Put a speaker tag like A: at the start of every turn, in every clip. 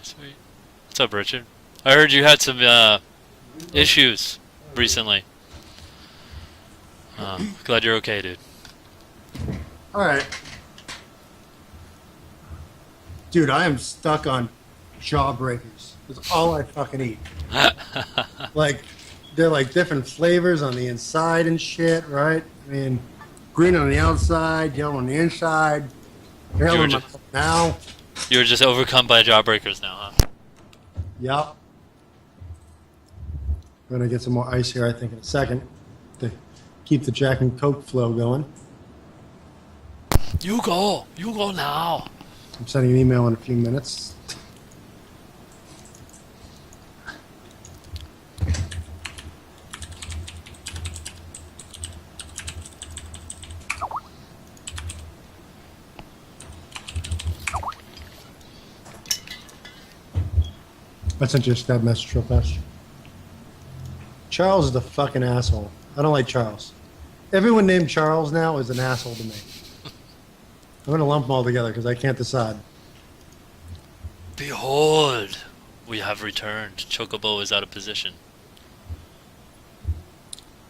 A: Sweet. What's up, Richard? I heard you had some issues recently. Glad you're okay, dude.
B: Alright. Dude, I am stuck on Jawbreakers. That's all I fucking eat. Like, they're like different flavors on the inside and shit, right? I mean, green on the outside, yellow on the inside. Yellow on my mouth now.
A: You were just overcome by Jawbreakers now, huh?
B: Yup. I'm gonna get some more ice here, I think, in a second to keep the Jack and Coke flow going.
A: You go now.
B: I'm sending an email in a few minutes. I sent you a stab message real fast. Charles is the fucking asshole. I don't like Charles. Everyone named Charles now is an asshole to me. I'm gonna lump them all together because I can't decide.
A: Behold, we have returned. Chocobo is out of position.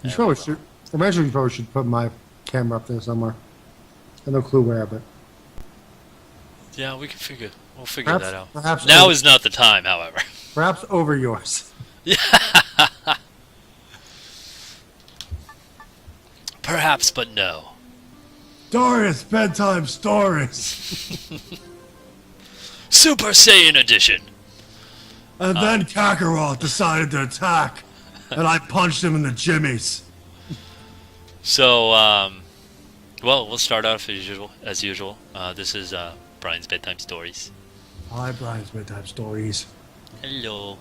B: You probably should. Eventually, you probably should put my camera up there somewhere. I have no clue where, but
A: Yeah, we'll figure that out.
B: Perhaps
A: Now
B: over,
A: is not the time, however.
B: perhaps over yours.
A: Yeah. Perhaps, but no.
B: Dariath bedtime stories.
A: Super Saiyan edition.
B: And then Kakarot decided to attack, and I punched him in the jimmies.
A: So, well, we'll start off as usual. This is Brian's Bedtime Stories.
B: Hi, Brian's bedtime stories.
A: Hello.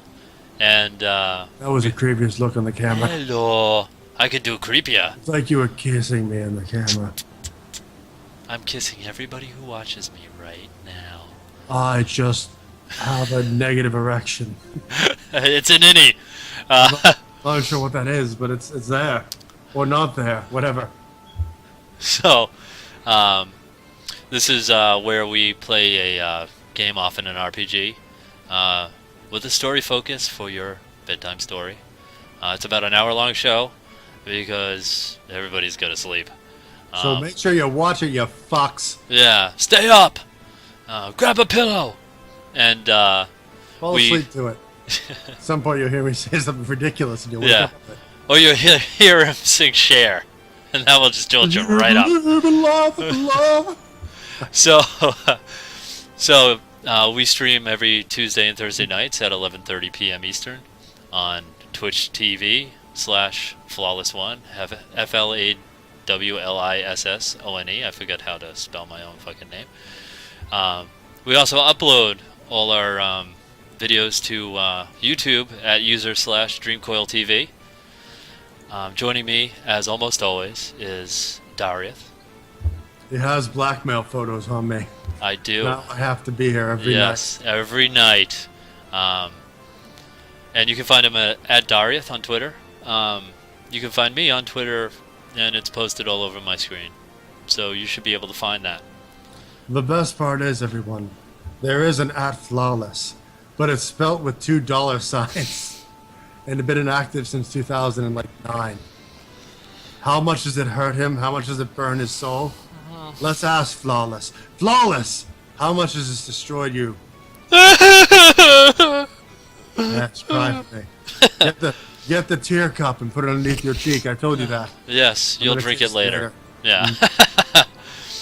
A: And,
B: That was a creepiest look on the camera.
A: hello. I could do creepier.
B: It's like you were kissing me in the camera.
A: I'm kissing everybody who watches me right now.
B: I just have a negative erection.
A: It's an innie.
B: I'm not sure what that is, but it's there. Or not there, whatever.
A: So, this is where we play a game, often an RPG, with a story focus for your bedtime story. It's about an hour-long show because everybody's going to sleep.
B: So make sure you watch it, you fucks.
A: Yeah, stay up. Grab a pillow, and
B: Fall asleep to it. At some point you'll hear me say something ridiculous and you'll wake up with it.
A: or you'll hear him sing "Share," and that will just jolt you right up. So we stream every Tuesday and Thursday nights at 11:30 p.m. Eastern on Twitch TV /Flawliss1, FLAWLISSONE. I forgot how to spell my own fucking name. We also upload all our videos to YouTube at user/DreamCoilTV. Joining me, as almost always, is Dariath.
B: He has blackmail photos on me.
A: I do.
B: Now I have to be here every night.
A: Yes, every night. And you can find him at Dariath on Twitter. You can find me on Twitter, and it's posted all over my screen. So you should be able to find that.
B: The best part is, everyone, there is an @Flawliss, but it's spelt with $2 signs, and it's been inactive since 2009. How much does it hurt him? How much does it burn his soul? Let's ask Flawliss. Flawliss, how much has this destroyed you? That's cry for me. Get the tear cup and put it underneath your cheek. I told you that.
A: Yes, you'll drink it later. Yeah.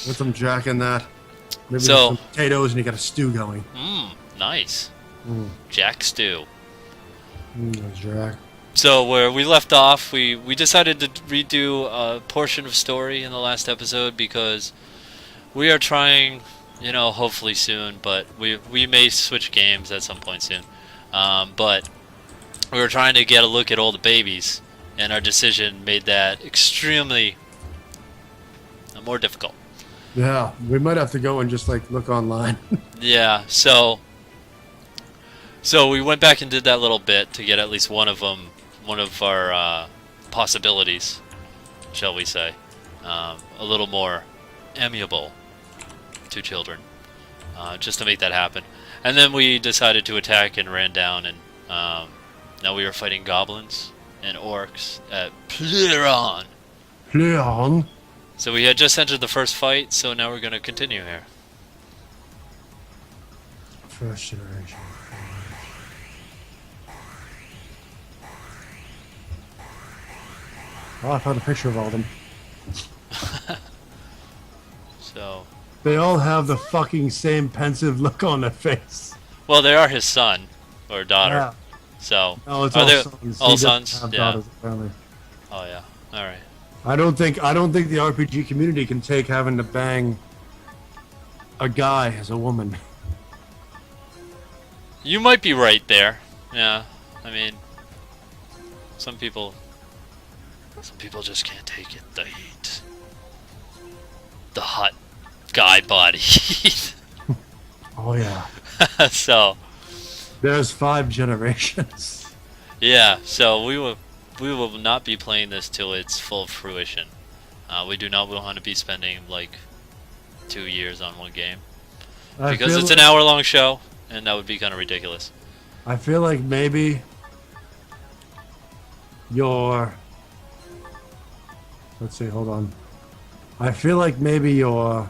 B: With some Jack in that. Maybe
A: So-
B: some potatoes and you got a stew going.
A: Nice.
B: Mm.
A: Jack stew.
B: Jack.
A: So where we left off, we decided to redo a portion of story in the last episode because we are trying, hopefully soon, but we may switch games at some point soon. But we were trying to get a look at all the babies, and our decision made that extremely more difficult.
B: Yeah, we might have to go and just look online.
A: Yeah, so we went back and did that little bit to get at least one of our possibilities, shall we say, a little more amiable to children, just to make that happen. And then we decided to attack and ran down, and now we are fighting goblins and orcs at Pleron.
B: Leon.
A: So we had just entered the first fight, so now we're going to continue here.
B: First generation. Oh, I found a picture of all of them.
A: So,
B: They all have the fucking same pensive look on their face.
A: well, they are his son or daughter.
B: Yeah.
A: So,
B: No, it's
A: are
B: all
A: they
B: sons.
A: all
B: He doesn't
A: sons?
B: have
A: Yeah.
B: daughters, apparently.
A: Oh yeah. All right.
B: I don't think the RPG community can take having to bang a guy as a woman.
A: You might be right there. Yeah. I mean, some people just can't take it. The heat. The hot guy body heat.
B: Oh yeah.
A: So,
B: There's 5 generations.
A: yeah. So we will not be playing this till it's full fruition. We do not want to be spending like 2 years on one game because it's an hour-long show, and that would be kind of ridiculous.
B: I feel like maybe your... Let's see, hold on. I feel like maybe your...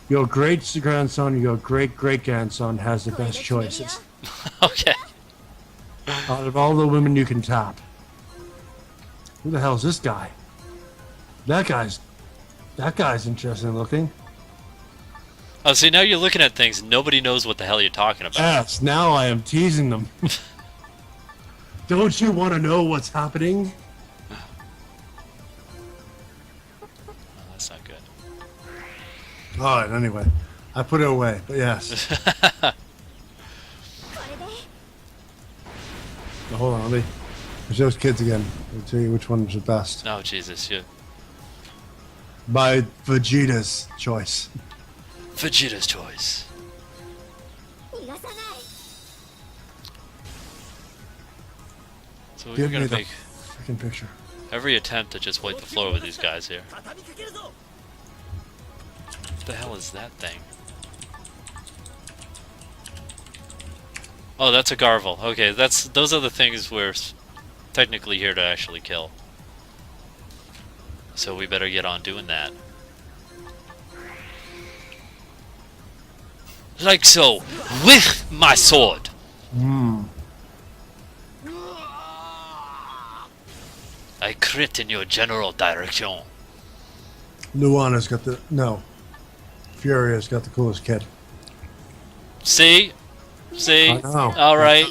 B: Your great-grandson, your great-great-grandson has the best choices.
A: Okay.
B: Out of all the women you can tap. Who the hell's this guy? That guy's interesting looking.
A: Oh, see, now you're looking at things. Nobody knows what the hell you're talking about.
B: Yes, now I am teasing them. Don't you want to know what's happening?
A: Oh, that's not good.
B: Alright, anyway. I put it away, but yes. Now, hold on, there's those kids again. I'll tell you which one's the best.
A: Oh, Jesus. You.
B: By Vegeta's choice.
A: Vegeta's choice. So we're
B: Give me
A: gonna
B: the
A: make
B: freaking picture.
A: every attempt to just wipe the floor with these guys here. What the hell is that thing? Oh, that's a Garvel. Okay, those are the things we're technically here to actually kill. So we better get on doing that. Like so, with my sword. I crit in your general direction.
B: Luana's got the... No. Furia's got the coolest kid.
A: See? See?
B: I know.
A: Alright.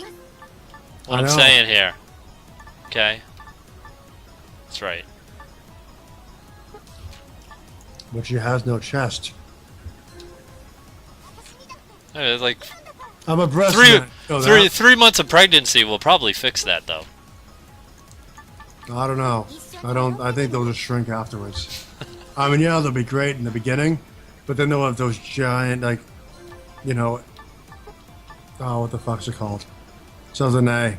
A: What
B: I
A: I'm
B: know.
A: saying here. Okay? That's right.
B: But she has no chest.
A: Like
B: I'm a breast
A: three,
B: man. Oh, that-
A: 3 months of pregnancy will probably fix that, though.
B: I don't know. I think they'll just shrink afterwards. I mean, yeah, they'll be great in the beginning, but then they'll have those giant, like, you know, oh, what the fuck's it called? Starts with an A.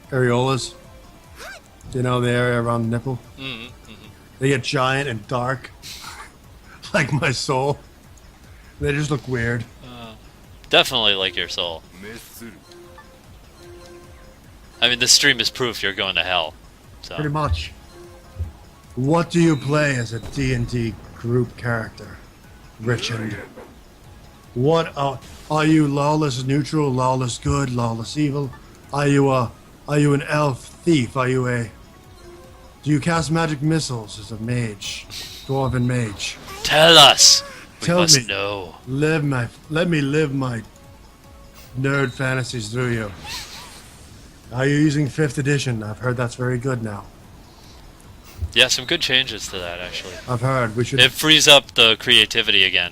B: Areolas. You know, the area around the nipple. They get giant and dark, like my soul. They just look weird.
A: Definitely like your soul. I mean, this stream is proof you're going to hell. So.
B: Pretty much. What do you play as a D&D group character, Richard? What are you? Lawless neutral, lawless good, lawless evil? Are you an elf thief? Do you cast magic missiles as a mage, dwarven mage?
A: Tell us. We
B: Tell
A: must
B: me.
A: know.
B: Let me live my nerd fantasies through you. Are you using 5th edition? I've heard that's very good now.
A: Yeah, some good changes to that, actually.
B: I've heard we should
A: It frees up the creativity again.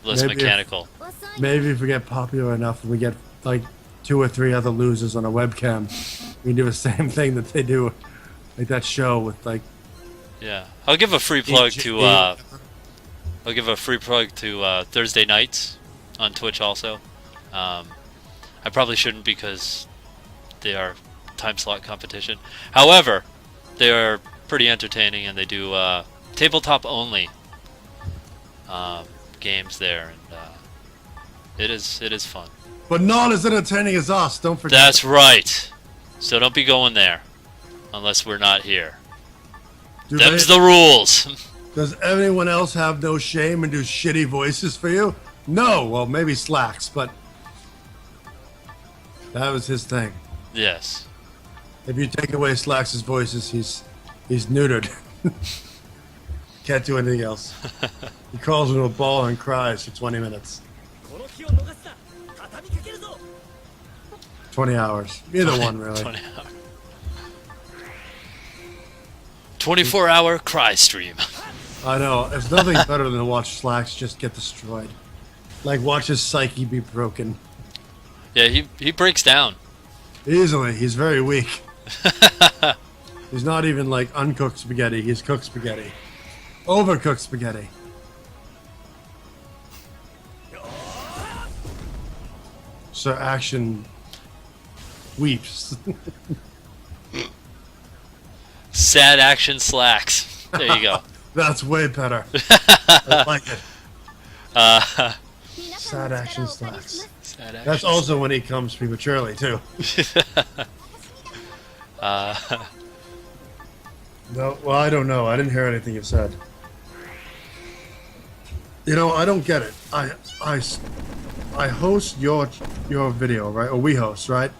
A: Less
B: Maybe if-
A: mechanical.
B: maybe if we get popular enough and we get like 2 or 3 other losers on a webcam, we can do the same thing that they do, like that show with like.
A: Yeah, I'll give a free plug
B: H-
A: to Thursday nights on Twitch also. I probably shouldn't because they are time slot competition. However, they are pretty entertaining and they do tabletop only games there, and it is fun.
B: But not as entertaining as us. Don't forget.
A: That's right. So don't be going there unless we're not here. Them's the rules.
B: Does anyone else have no shame and do shitty voices for you? No. Well, maybe Slacks, but that was his thing.
A: Yes.
B: If you take away Slacks' voices, he's neutered. Can't do anything else. He crawls into a ball and cries for 20 minutes. 20 hours. Either one, really.
A: 20 hours. 24-hour cry stream.
B: I know. There's nothing better than to watch Slacks just get destroyed. Like, watch his psyche be broken.
A: Yeah, he breaks down.
B: Easily. He's very weak. He's not even like uncooked spaghetti. He's cooked spaghetti. Overcooked spaghetti. Sir Action weeps.
A: Sad action slacks. There you go.
B: That's way better. I like it. Sad Action Slacks.
A: Sad action.
B: That's also when he comes prematurely, too. No, well, I don't know. I didn't hear anything you said. You know, I don't get it. I host your video, right? Or we host, right?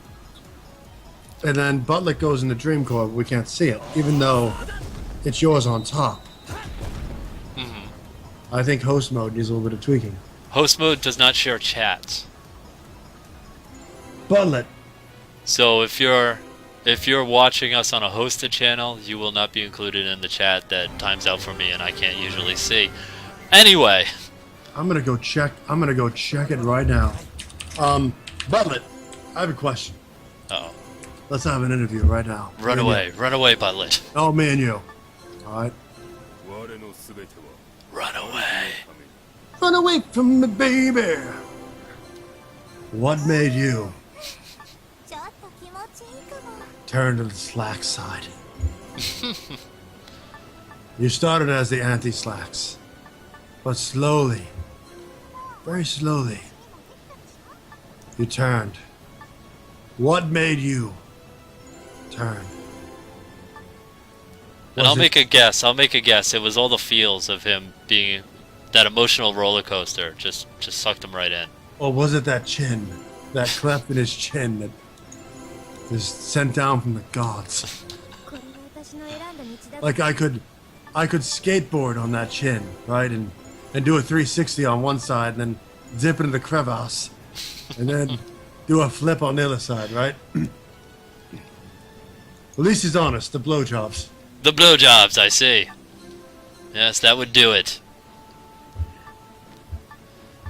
B: And then Butler goes into Dream Core, but we can't see it, even though it's yours on top. I think host mode needs a little bit of tweaking.
A: Host mode does not share chats.
B: Butler.
A: So if you're watching us on a hosted channel, you will not be included in the chat that times out for me and I can't usually see. Anyway,
B: I'm gonna go check it right now. Butler, I have a question.
A: uh-oh.
B: Let's have an interview right now.
A: Run away, Butlet.
B: Oh, me and you. Alright.
A: Run away.
B: Run away from me, baby. What made you turn to the Slack side? You started as the anti-Slacks, but slowly, very slowly, you turned. What made you turn?
A: And I'll make a guess. It was all the feels of him being that emotional roller coaster. Just sucked him right in.
B: Or was it that chin, that cleft in his chin that is sent down from the gods? Like I could skateboard on that chin, right, and do a 360 on one side, and then dip into the crevasse, and then do a flip on the other side, right? At least he's honest. The blowjobs.
A: The blowjobs, I see. Yes, that would do it.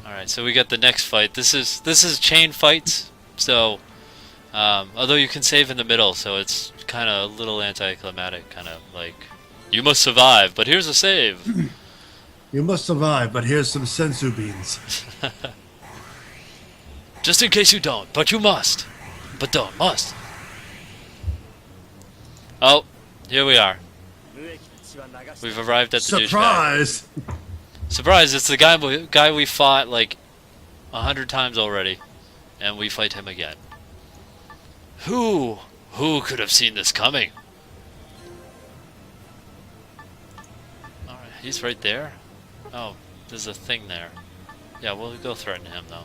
A: Alright, so we got the next fight. This is chain fights, so although you can save in the middle, so it's kind of a little anticlimactic, kind of like, you must survive, but here's a save.
B: You must survive, but here's some sensu beans.
A: Just in case you don't, but you must. But don't, must. Oh, here we are. We've arrived at the
B: Surprise!
A: douchebag. Surprise! It's the guy we fought like 100 times already, and we fight him again. Who could have seen this coming? All right, he's right there. Oh, there's a thing there. Yeah, we'll go threaten him though.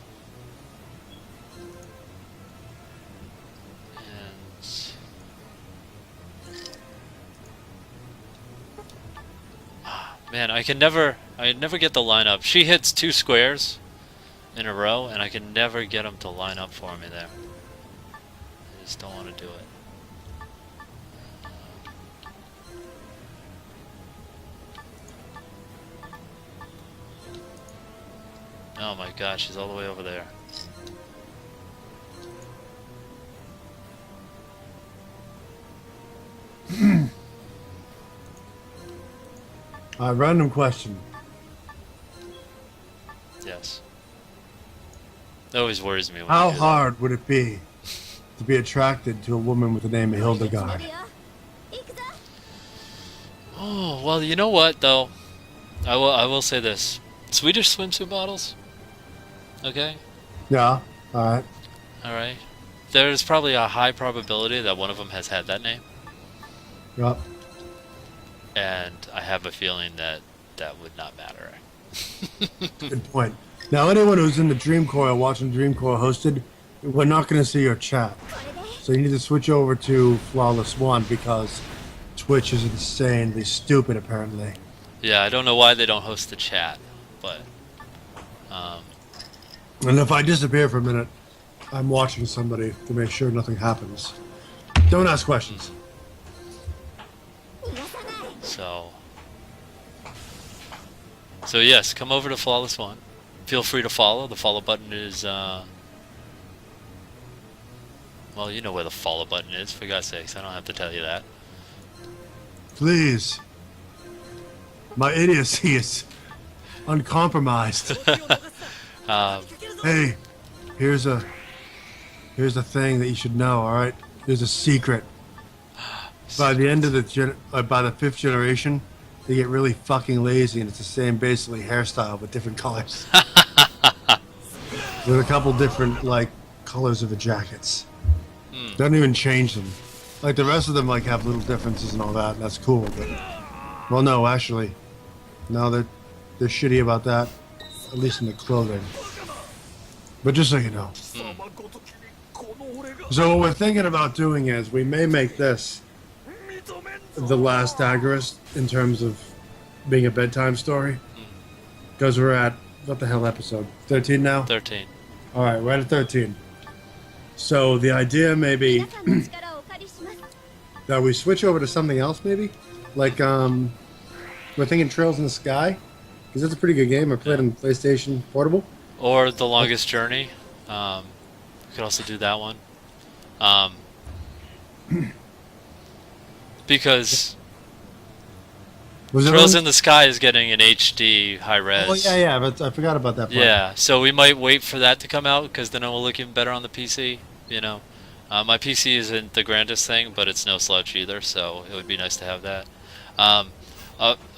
A: Man, I never get the lineup. She hits 2 squares in a row, and I can never get them to line up for me there. I just don't want to do it. Oh my gosh, she's all the way over there.
B: Random question.
A: Yes. That always worries me when
B: How
A: you do
B: hard would it be to be attracted to a woman with the name of Hildegard?
A: that. Oh, well, you know what though? I will say this. Swedish swimsuit models. Okay.
B: Yeah. All right.
A: All right. There's probably a high probability that one of them has had that name,
B: Yep.
A: and I have a feeling that that would not matter.
B: Good point. Now, anyone who's in the Dreamcore or watching Dreamcore hosted, we're not going to see your chat. So you need to switch over to Flawliss 1 because Twitch is insanely stupid, apparently.
A: Yeah, I don't know why they don't host the chat, but
B: And if I disappear for a minute, I'm watching somebody to make sure nothing happens. Don't ask questions.
A: so yes, come over to Flawliss 1. Feel free to follow. The follow button is well, you know where the follow button is, for God's sakes. I don't have to tell you that.
B: Please. My idiocy is uncompromised. Hey, here's a thing that you should know. All right, here's a secret. By the end of by the 5th generation, they get really fucking lazy, and it's the same basically hairstyle but different colors. With a couple different like colors of the jackets. Don't even change them. Like the rest of them like have little differences and all that, and that's cool. But well, no, actually, no, they're shitty about that. At least in the clothing. But just so you know. So what we're thinking about doing is we may make this the last Agarest in terms of being a bedtime story. Because we're at, what the hell episode? 13 now?
A: 13.
B: Alright, we're at 13. So the idea may be that we switch over to something else maybe? Like, we're thinking Trails in the Sky. Because that's a pretty good game. I played on PlayStation Portable.
A: Or The Longest Journey. We could also do that one. Because Trails in the Sky is getting an HD high res.
B: Oh yeah, but I forgot about that part.
A: Yeah, so we might wait for that to come out because then it will look even better on the PC. You know, my PC isn't the grandest thing, but it's no slouch either, so it would be nice to have that.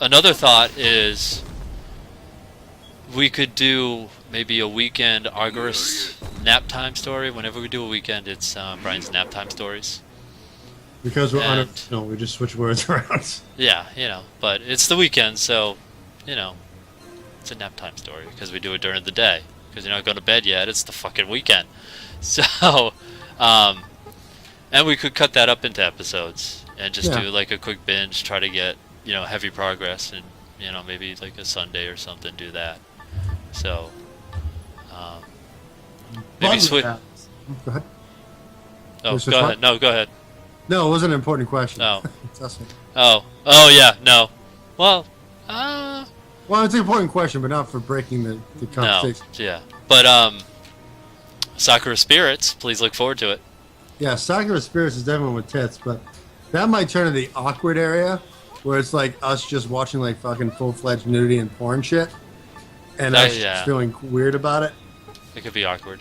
A: Another thought is we could do maybe a weekend Agarest nap time story. Whenever we do a weekend, it's Brian's nap time stories.
B: Because we're unoriginal, we just switch words around.
A: Yeah, you know, but it's the weekend, so, you know, it's a nap time story because we do it during the day. Because you're not going to bed yet, it's the fucking weekend. So, and we could cut that up into episodes and just do like a quick binge, try to get, you know, heavy progress, and, you know, maybe like a Sunday or something, do that. So, maybe switch.
B: Go ahead.
A: Oh, go ahead. No, go ahead.
B: No, it wasn't an important question.
A: No.
B: Trust me.
A: Oh, yeah, no. Well,
B: well, it's an important question, but not for breaking the conversation.
A: No, yeah. But, Sakura Spirits, please look forward to it.
B: Yeah, Sakura Spirits is definitely with tits, but that might turn to the awkward area, where it's like us just watching like fucking full-fledged nudity and porn shit, and us just feeling weird about it.
A: It could be awkward.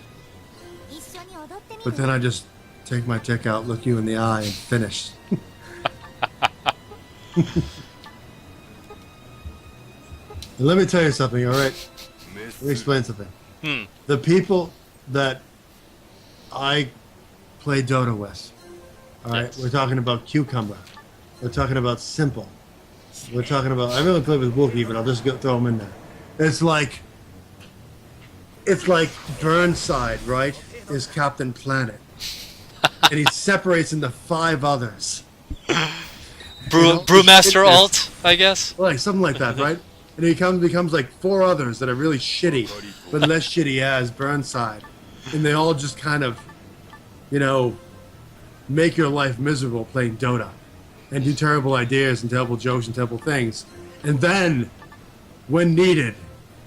B: But then I just take my dick out, look you in the eye, and finish. Let me tell you something, alright? Let me explain something. The people that I play Dota with, alright? We're talking about Cucumber. We're talking about Simple. We're talking about... I really played with Wookiee, but I'll just throw them in there. It's like Burnside, right? Is Captain Planet. And he separates into 5 others.
A: Brewmaster alt, I guess?
B: Like, something like that, right? And he becomes like 4 others that are really shitty, but less shitty as Burnside. And they all just kind of, you know, make your life miserable playing Dota. And do terrible ideas and terrible jokes and terrible things. And then, when needed,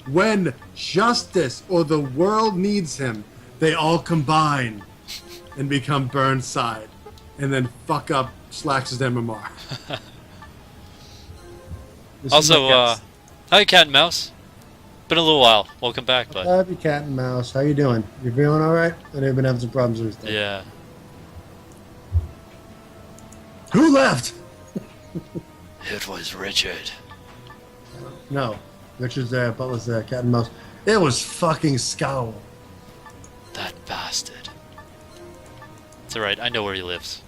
B: when justice or the world needs him, they all combine and become Burnside, and then fuck up Slacks' MMR.
A: Also, hi Cat and Mouse. Been a little while. Welcome back, bud.
B: Happy Cat and Mouse. How you doing? You feeling all right? I know you've been having some problems with this.
A: Yeah.
B: Who left?
A: It was Richard.
B: No, Richard's there, Butler's there, Cat and Mouse. It was fucking Scowl.
A: That bastard. It's alright, I know where he lives.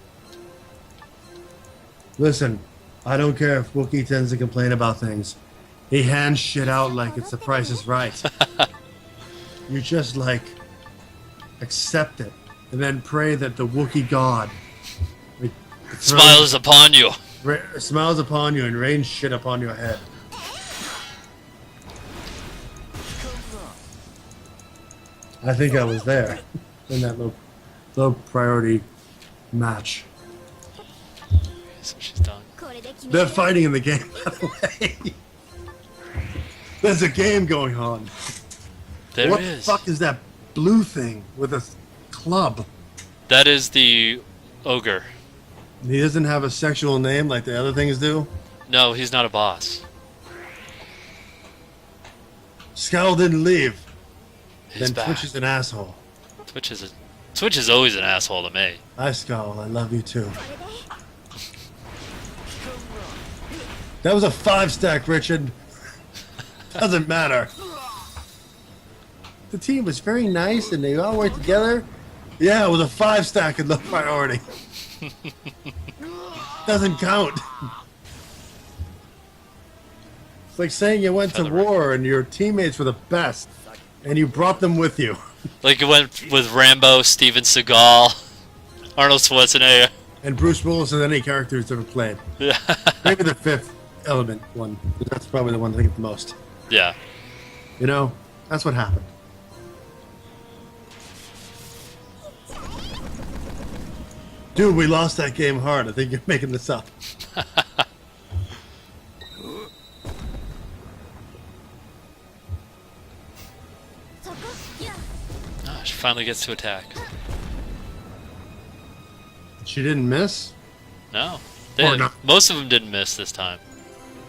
B: Listen, I don't care if Wookiee tends to complain about things. He hands shit out like it's the Price is Right. You just, like, accept it. And then pray that the Wookiee God like,
A: Smiles upon you.
B: Smiles upon you and rains shit upon your head. I think I was there in that low priority match.
A: So she's done.
B: They're fighting in the game, by the way. There's a game going on.
A: There
B: What
A: is.
B: the fuck is that blue thing with a club?
A: That is the ogre.
B: He doesn't have a sexual name like the other things do.
A: No, he's not a boss.
B: Scowl didn't leave.
A: He's
B: Then
A: back.
B: Twitch is an asshole.
A: Twitch is always an asshole to me.
B: Hi, Scowl. I love you too. That was a 5-stack, Richard. Doesn't matter. The team was very nice and they all worked together. Yeah, it was a 5-stack in low priority. Doesn't count. It's like saying you went to war and your teammates were the best and you brought them with you.
A: Like it went with Rambo, Steven Seagal, Arnold Schwarzenegger.
B: And Bruce Willis and any characters ever played.
A: Yeah.
B: Maybe the Fifth Element one. That's probably the one I think the most.
A: Yeah.
B: You know, that's what happened. Dude, we lost that game hard. I think you're making this up.
A: Oh, she finally gets to attack.
B: She didn't miss?
A: No.
B: Or not.
A: Most of them didn't miss this time.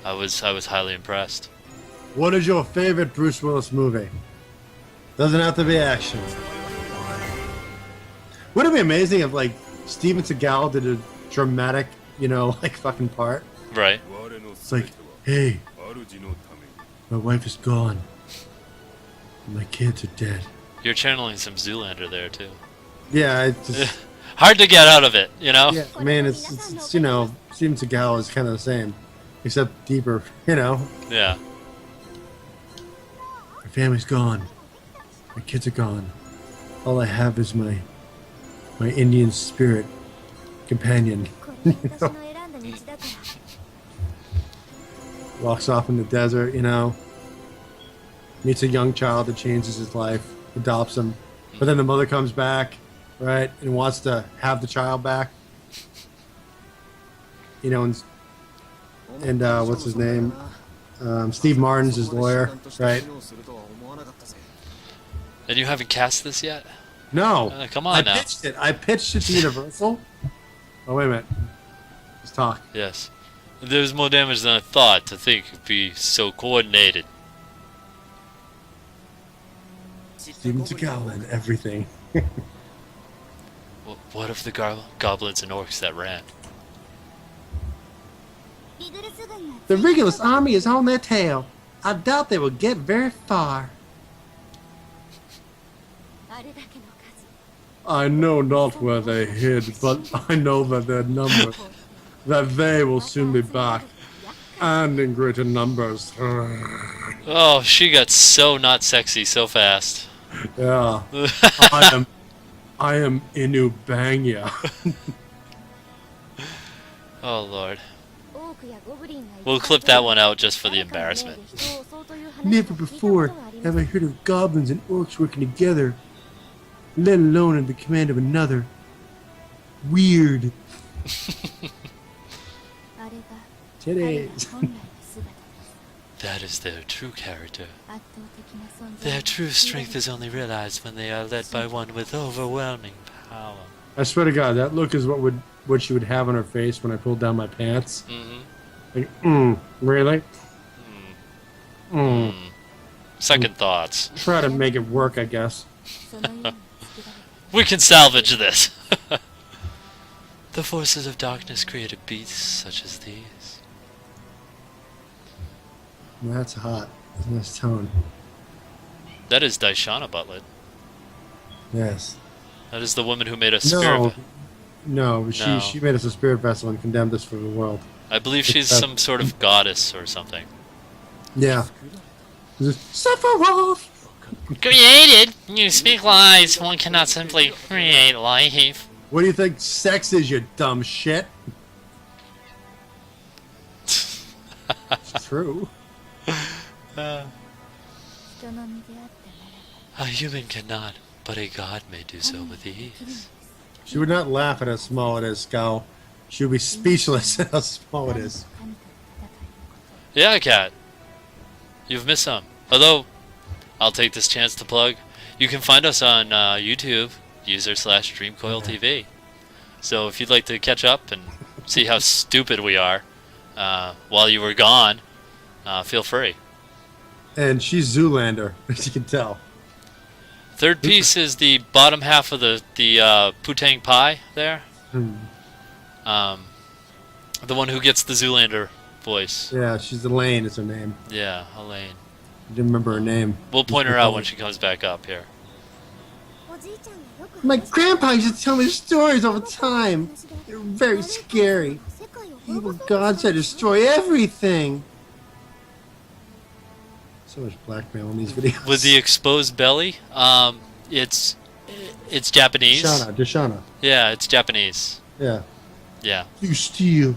A: I was highly impressed.
B: What is your favorite Bruce Willis movie? Doesn't have to be action. Would it be amazing if, like, Steven Seagal did a dramatic, you know, like, fucking part?
A: Right.
B: It's like, hey, my wife is gone. My kids are dead.
A: You're channeling some Zoolander there too.
B: Yeah, it's just...
A: Hard to get out of it, you know?
B: Yeah, man, it's you know, Steven Seagal is kind of the same, except deeper, you know.
A: Yeah.
B: My family's gone. My kids are gone. All I have is my Indian spirit companion. You know? Walks off in the desert, you know. Meets a young child that changes his life, adopts him. But then the mother comes back, right, and wants to have the child back. You know, and what's his name? Steve Martin's his lawyer, right?
A: And you haven't cast this yet?
B: No.
A: Come on now.
B: I pitched it to Universal. Oh, wait a minute. Let's talk.
A: Yes. There's more damage than I thought to think it'd be so coordinated.
B: Steven Seagal and everything.
A: What of the goblins and orcs that ran?
B: The Regulus army is on their tail. I doubt they will get very far. I know not where they hid, but I know that their number, that they will soon be back, and in greater numbers.
A: Oh, she got so not sexy so fast.
B: Yeah, I am Inu Bangya.
A: Oh Lord. We'll clip that one out just for the embarrassment.
B: Never before have I heard of goblins and orcs working together, let alone in the command of another. Weird. Titties.
A: That is their true character. Their true strength is only realized when they are led by one with overwhelming power.
B: I swear to God, that look is what she would have on her face when I pulled down my pants. Like, really?
A: Second thoughts.
B: Try to make it work, I guess.
A: We can salvage this. The forces of darkness created beasts such as these.
B: That's hot. Nice tone.
A: That is Daishana Butler.
B: Yes.
A: That is the woman who made a spirit.
B: No,
A: No.
B: she made us a spirit vessel and condemned us for the world.
A: I believe she's some sort of goddess or something.
B: Yeah. Sephiroth!
A: Created? You speak lies. One cannot simply create life.
B: What do you think sex is, you dumb shit? It's true.
A: A human cannot, but a god may do so with ease.
B: She would not laugh at how small it is, Scowl. She would be speechless at how small it is.
A: Yeah, Cat. You've missed some. Although, I'll take this chance to plug. You can find us on YouTube, user/DreamCoilTV. So if you'd like to catch up and see how stupid we are while you were gone, feel free.
B: And she's Zoolander, as you can tell.
A: Third piece is the bottom half of the Putang pie there. The one who gets the Zoolander voice.
B: Yeah, she's Elaine is her name.
A: Yeah, Elaine.
B: I didn't remember her name.
A: We'll point her out when she comes back up here.
B: My grandpa used to tell me stories all the time. They're very scary. Evil gods that destroy everything. So much blackmail in these videos.
A: With the exposed belly, it's Japanese.
B: Dashana.
A: Yeah, it's Japanese.
B: Yeah.
A: Yeah.
B: You steal.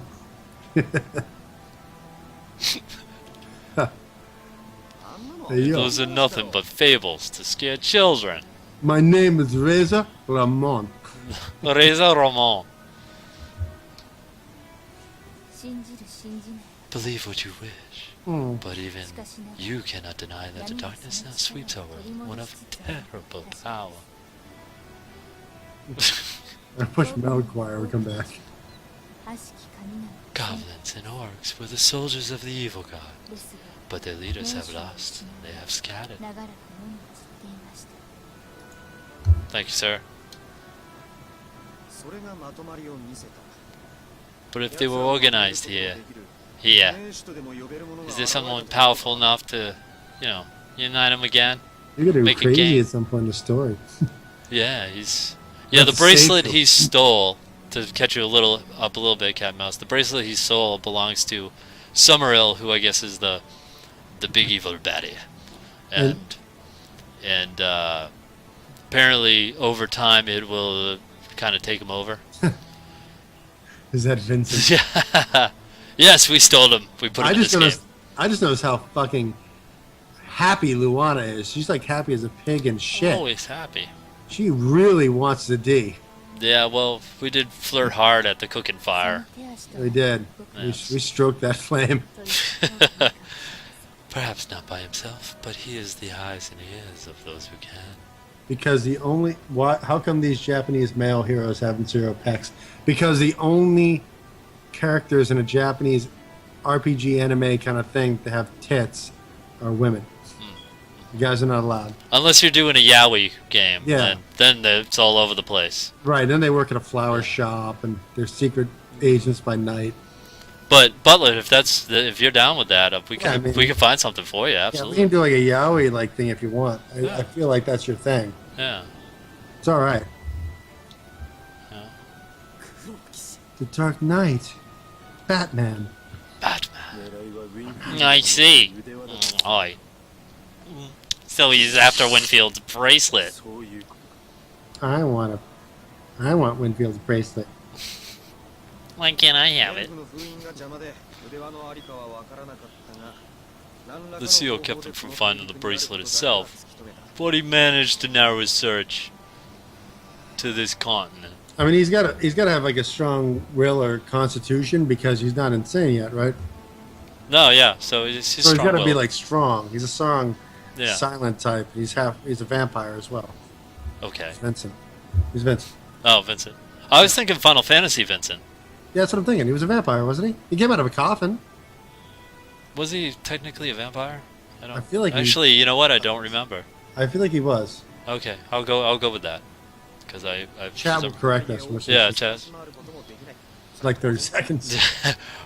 A: Those are nothing but fables to scare children.
B: My name is Reza Ramon.
A: Reza Ramon. Believe what you wish, but even you cannot deny that the darkness now sweeps over one of terrible power.
B: I push Metal Choir, we come back.
A: Goblins and orcs were the soldiers of the evil god, but their leaders have lost, and they have scattered. Thank you, sir. But if they were organized here, is there someone powerful enough to, unite them again?
B: You're gonna be
A: Make a
B: crazy
A: game.
B: at some point in the story.
A: Yeah, the bracelet he stole, to catch you a little bit, Cat Mouse, the bracelet he stole belongs to Summeril, who I guess is the big evil baddie. And apparently over time it will kind of take him over.
B: Is that Vincent?
A: Yeah. Yes, we stole him. We put him in this game.
B: I just noticed how fucking happy Luana is. She's like happy as a pig and shit.
A: Always happy.
B: She really wants the D.
A: Yeah, well, we did flirt hard at the cooking fire.
B: We did.
A: Yes.
B: We stroked that flame.
A: Perhaps not by himself, but he is the eyes and ears of those who can.
B: Because how come these Japanese male heroes have 0 pecs? Because the only characters in a Japanese RPG anime kind of thing to have tits are women. You guys are not allowed.
A: Unless you're doing a yaoi game,
B: Yeah.
A: then it's all over the place.
B: Right, then they work at a flower shop and they're secret agents by night.
A: But Butler, if you're down with that, we can find something for you.
B: Yeah, we
A: Absolutely.
B: can do like a yaoi thing if you want. I feel like that's your thing.
A: Yeah.
B: It's all right.
A: Yeah.
B: The Dark Knight, Batman.
A: I see. Oi. So he's after Winfield's bracelet.
B: I want Winfield's bracelet.
A: Why can't I have it? The seal kept him from finding the bracelet itself, but he managed to narrow his search to this continent.
B: I mean, he's got to have like a strong will or constitution because he's not insane yet, right?
A: No, yeah. So he's
B: So he's got to be
A: strong-willed.
B: like strong. He's a strong,
A: Yeah.
B: silent type. He's a vampire as well.
A: Okay.
B: Vincent. He's Vincent.
A: Oh, Vincent. I was thinking Final Fantasy Vincent.
B: Yeah, that's what I'm thinking. He was a vampire, wasn't he? He came out of a coffin.
A: Was he technically a vampire?
B: I feel like
A: actually, you know what? I don't remember.
B: I feel like he was.
A: Okay, I'll go with that. Because I've
B: Chat will correct us.
A: Yeah, chat.
B: It's like 30 seconds.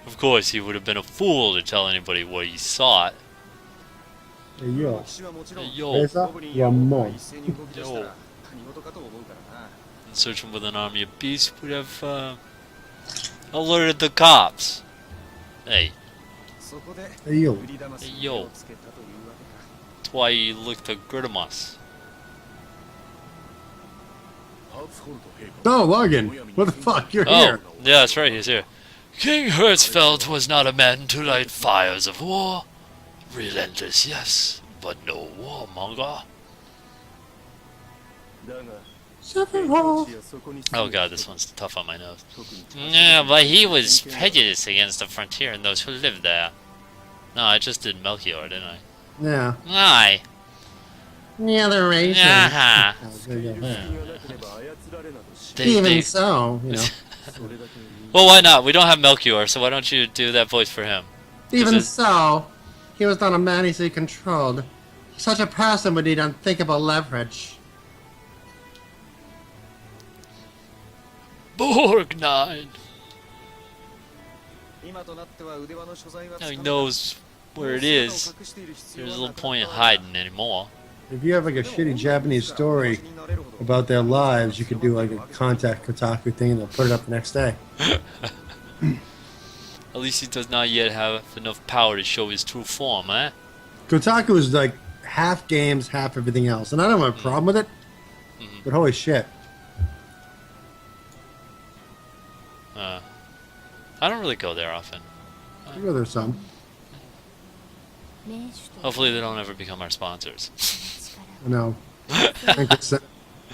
A: Of course, he would have been a fool to tell anybody what he sought.
B: Hey, yo.
A: Hey, yo.
B: Esa? Ramon.
A: Yo. And searching with an army of beasts would have alerted the cops. Hey.
B: Hey, yo.
A: Hey, yo. That's why he looked to Gridamus.
B: Oh, Logan. What the fuck? You're
A: Oh,
B: here.
A: yeah, that's right, he's here. King Hertzfeld was not a man to light fires of war. Relentless, yes, but no warmonger. Oh god, this one's tough on my nose. Yeah, but he was prejudiced against the frontier and those who lived there. No, I just did Melchior, didn't I?
B: Yeah.
A: Aye.
B: Yeah, they're racist.
A: Yeah.
B: Even so, you know.
A: Well, why not? We don't have Melchior, so why don't you do that voice for him?
B: Even so, he was not a man easily controlled. Such a person would need unthinkable leverage.
A: Borgnine. Now he knows where it is. There's no point in hiding anymore.
B: If you have like a shitty Japanese story about their lives, you could do like a contact Kotaku thing and they'll put it up the next day.
A: At least he does not yet have enough power to show his true form, eh?
B: Kotaku is like half games, half everything else. And I don't have a problem with it, but holy shit.
A: I don't really go there often.
B: I know there's some.
A: Hopefully they don't ever become our sponsors.
B: I know.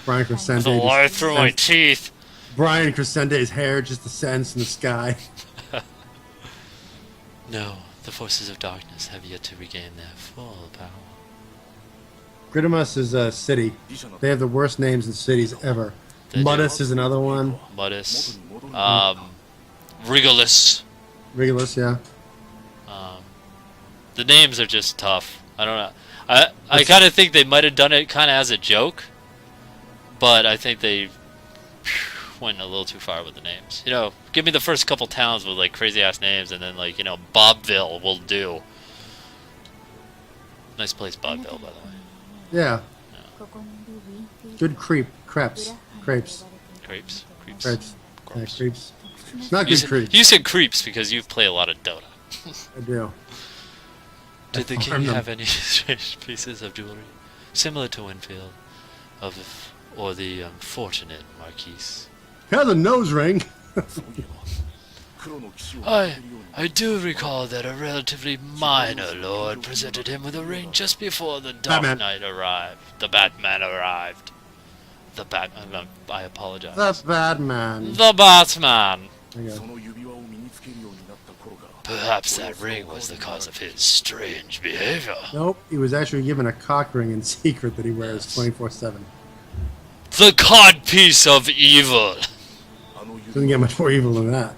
B: Brian Crescente.
A: The light through my teeth.
B: Brian Crescente's hair just descends in the sky.
A: No, the forces of darkness have yet to regain their full power.
B: Gridamus is a city. They have the worst names in cities ever. Muddus is another one.
A: Muddus. Regalis.
B: Regulus, yeah.
A: The names are just tough. I don't know. I kind of think they might have done it kind of as a joke, but I think they went a little too far with the names. You know, give me the first couple towns with like crazy ass names, and then like, you know, Bobville will do. Nice place, Bobville, by the way.
B: Yeah. Good crepes. Crepes.
A: Crepes.
B: Crepes.
A: Gross.
B: Yeah, creeps. Not good creeps.
A: You said creeps because you play a lot of Dota.
B: I do.
A: Did the king have any strange pieces of jewelry similar to Winfield, or the unfortunate Marquise?
B: He has a nose ring.
A: I do recall that a relatively minor lord presented him with a ring just before the Dark Knight arrived. The Batman arrived. The Batman. I apologize.
B: The Batman.
A: The Batman.
B: There you go.
A: Perhaps that ring was the cause of his strange behavior.
B: Nope, he was actually given a cock ring in secret that he wears 24/7.
A: The codpiece of evil.
B: Doesn't get much more evil than that.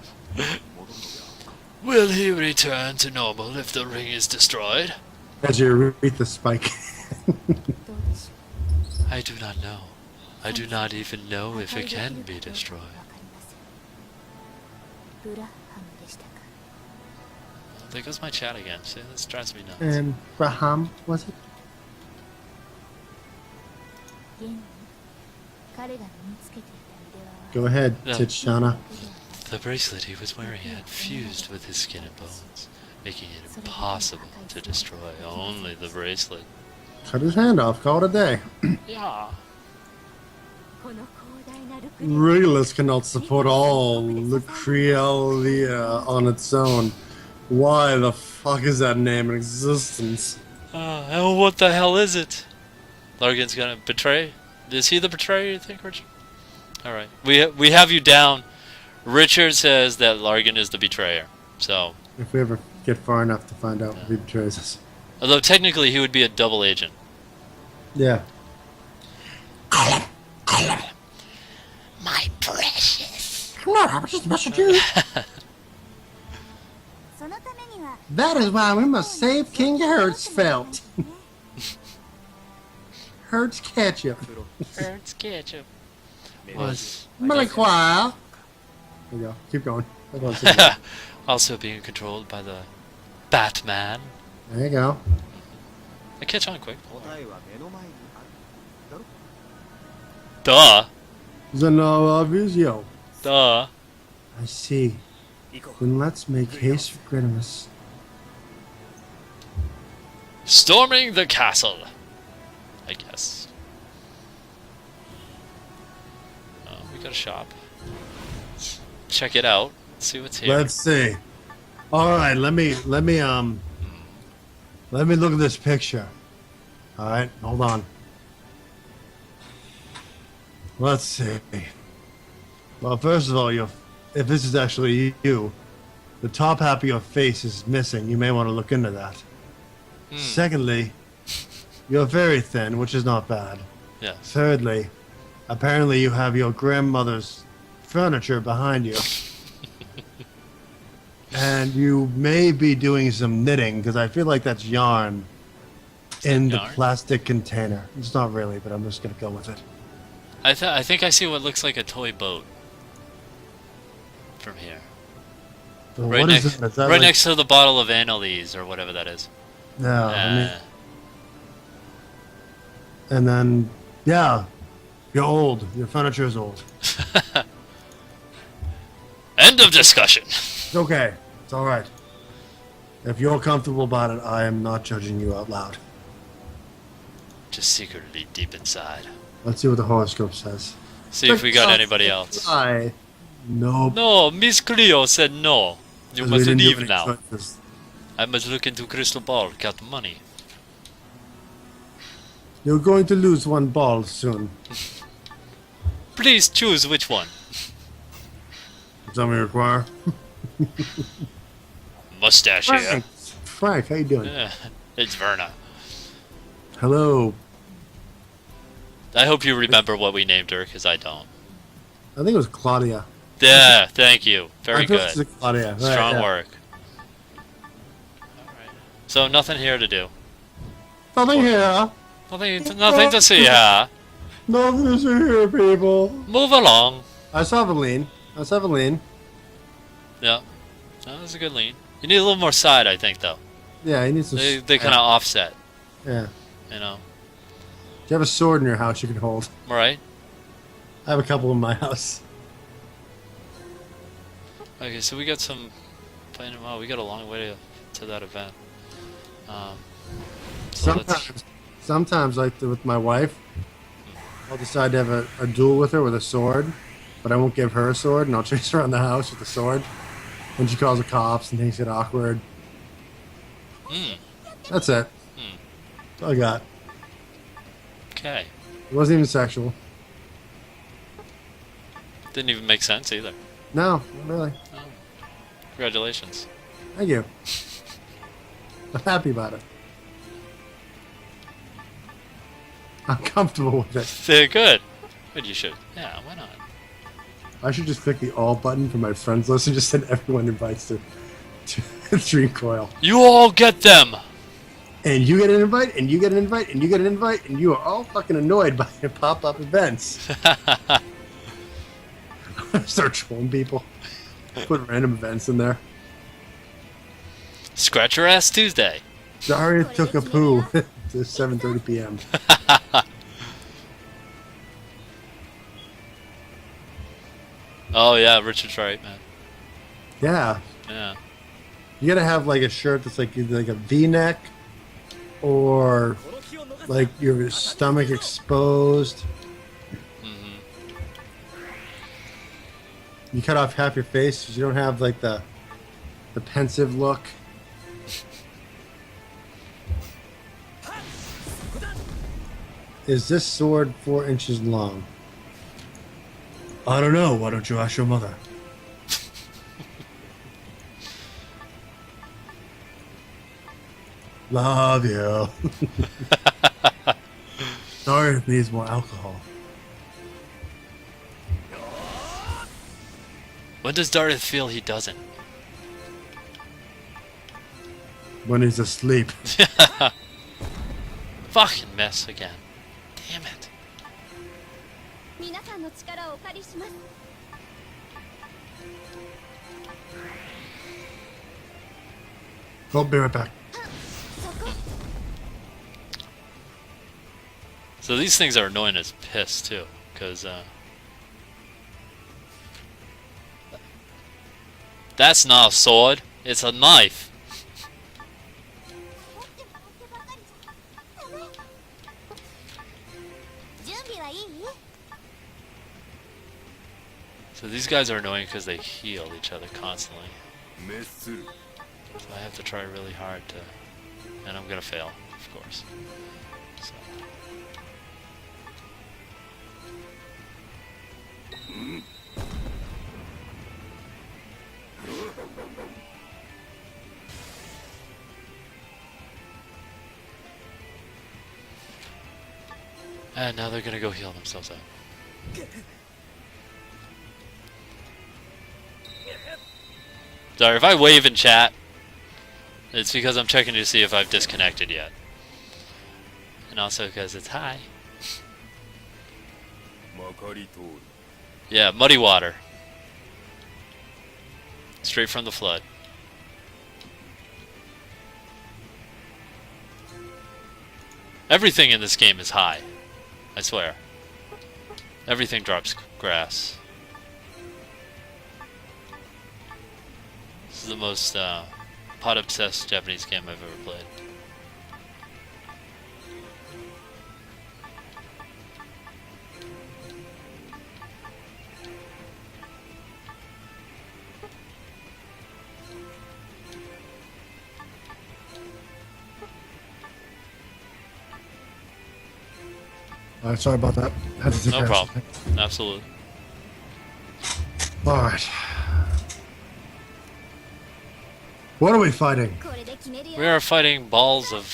A: Will he return to normal if the ring is destroyed?
B: As you read the spike.
A: I do not know. I do not even know if it can be destroyed. There goes my chat again. See, this drives me nuts.
B: And Braham, was it? Go ahead, Titchana.
A: The bracelet he was wearing had fused with his skin and bones, making it impossible to destroy. Only the bracelet.
B: Cut his hand off, call it a day.
A: Yeah.
B: Regulus cannot support all Lucrealia on its own. Why the fuck is that name in existence?
A: And what the hell is it? Largan's gonna betray? Is he the betrayer, you think, Richard? Alright. We have you down. Richard says that Largan is the betrayer. So.
B: If we ever get far enough to find out if he betrays us.
A: Although technically he would be a double agent.
B: Yeah.
A: My precious.
B: Come on, I'm just messing with you. That is why we must save King Hertzfeld. Hertz ketchup.
A: Hertz ketchup. Was
B: Maliquire. There you go. Keep going.
A: also being controlled by the Batman.
B: There you go.
A: I catch on quick.
C: 答えは目の前にあるだろ
A: Duh.
B: Is no obvious, yo?
A: Duh.
B: I see.
C: 行こう
B: Then let's make haste for Christmas.
A: Storming the castle. I guess. Oh, we got a shop. Check it out. See what's here.
B: Let's see. All right, let me look at this picture. All right, hold on. Let's see. Well, first of all, if this is actually you, the top half of your face is missing. You may want to look into that. Secondly, you're very thin, which is not bad.
A: Yes.
B: Thirdly, apparently you have your grandmother's furniture behind you. And you may be doing some knitting, because I feel like that's yarn in the
A: yarn?
B: plastic container. It's not really, but I'm just going to go with it.
A: I think I see what looks like a toy boat from here.
B: So
A: Right,
B: what is
A: next,
B: it? Is that
A: right
B: like-
A: next to the bottle of Annalise or whatever that is.
B: Yeah, I mean, and then, yeah, you're old. Your furniture is old.
A: End of discussion.
B: It's okay. It's all right. If you're comfortable about it, I am not judging you out loud.
A: Just secretly deep inside.
B: Let's see what the horoscope says.
A: See if we got anybody else.
B: Nope.
A: No, Miss Cleo said no. You
B: 'Cause we
A: must
B: didn't do
A: leave
B: any
A: now.
B: choices.
A: I must look into crystal ball, count money.
B: You're going to lose one ball soon.
A: Please choose which one.
B: Something require.
A: Mustache here.
B: Frank. Frank, how you doing?
A: Yeah, it's Verna.
B: Hello.
A: I hope you remember what we named her, because I don't.
B: I think it was Claudia.
A: Yeah, thank you. Very
B: I feel
A: good.
B: it's Claudia. Right,
A: Strong
B: yeah.
A: work. Alright. So nothing here to do.
B: Nothing here.
A: Nothing to see here.
B: Nothing to see here, people.
A: Move along.
B: I saw Evelyn.
A: Yeah. That was a good lean. You need a little more side, I think, though.
B: Yeah, he needs some.
A: They kind of offset,
B: Yeah.
A: you know.
B: Do you have a sword in your house you can hold?
A: Right?
B: I have a couple in my house.
A: Okay, so we got some... Wow, we got a long way to that event. So
B: Sometimes, like with my wife, I'll decide to have a duel with her with a sword, but I won't give her a sword, and I'll chase her around the house with a sword. And she calls the cops and things get awkward. That's it. That's all I got.
A: Okay.
B: It wasn't even sexual.
A: Didn't even make sense either.
B: No, not really.
A: Oh. Congratulations.
B: Thank you. I'm happy about it. I'm comfortable with it.
A: They're good. Good, you should. Yeah, why not?
B: I should just click the all button for my friends list and just send everyone invites to Dream Coil.
A: You all get them!
B: And you get an invite, and you get an invite, and you get an invite, and you are all fucking annoyed by the pop-up events. Start trolling people. Put random events in there.
A: Scratch your ass Tuesday.
B: Dariath took a poo to 7:30 p.m.
A: Oh yeah, Richard's right, man.
B: Yeah.
A: Yeah.
B: You gotta have like a shirt that's like either like a V-neck or like your stomach exposed. You cut off half your face because you don't have like the pensive look. Is this sword 4 inches long? I don't know. Why don't you ask your mother? Love you. Dariath needs more alcohol.
A: When does Dariath feel he doesn't?
B: When he's asleep.
A: Fucking mess again. Damn it.
D: 皆さんの力をお借りします。
B: I'll be right back.
A: So these things are annoying as piss too, because that's not a sword, it's a knife.
D: 持ってもらってばかりじゃダメ。準備はいい？
A: So these guys are annoying because they heal each other constantly.
C: 滅する。
A: So I have to try really hard to, and I'm gonna fail, of course. So. And now they're gonna go heal themselves out. Sorry, if I wave in chat, it's because I'm checking to see if I've disconnected yet. And also because it's high.
C: まかり通る。
A: Yeah, muddy water. Straight from the flood. Everything in this game is high. I swear. Everything drops grass. This is the most pot-obsessed Japanese game I've ever played.
B: Sorry about that. Had to take
A: No
B: care of
A: problem.
B: something.
A: Absolutely.
B: All right. What are we fighting?
D: これで決めるよ。
A: We are fighting balls of...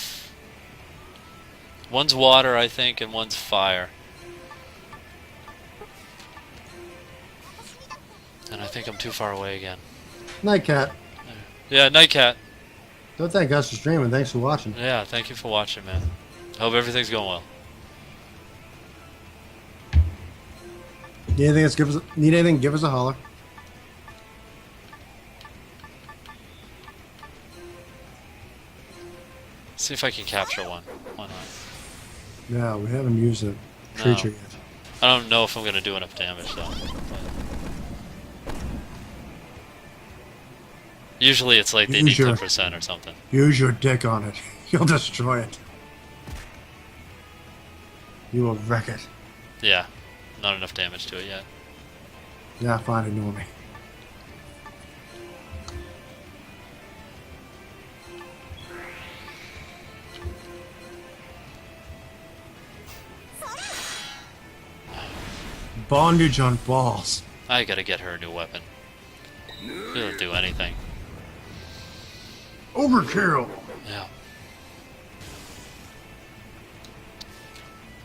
A: One's water, I think, and one's fire. And I think I'm too far away again.
B: Night Cat.
A: Yeah, Nightcat.
B: Don't thank us for streaming. Thanks for watching.
A: Yeah, thank you for watching, man. Hope everything's going well.
B: Need anything? Need anything? Give us a holler.
A: See if I can capture one. Why not?
B: No, we haven't used a creature yet.
A: I don't know if I'm gonna do enough damage though. But usually it's like they need
B: Use your-
A: 10% or something.
B: Use your dick on it. You'll destroy it. You will wreck it.
A: Yeah, not enough damage to it yet.
B: Yeah, fine. Ignore me. Bondage on balls.
A: I gotta get her a new weapon. She doesn't do anything.
B: Overkill.
A: Yeah.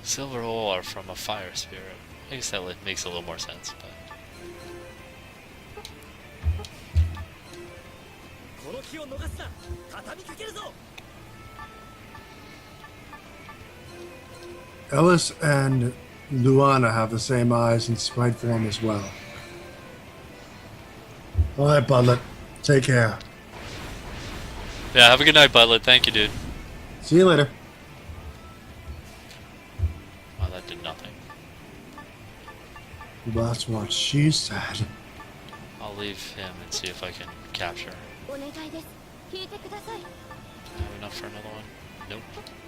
A: Silver ore from a fire spirit. I guess that makes a little more sense, but
C: この気を逃すな。畳みかけるぞ。
B: Ellis and Luana have the same eyes in sprite form as well. All right, Butler. Take care.
A: yeah. Have a good night, Butler. Thank you, dude.
B: See you later.
A: Wow, that did nothing.
B: That's what she said.
A: I'll leave him and see if I can capture.
D: お願いです。聞いてください。
A: Have enough for another one? Nope.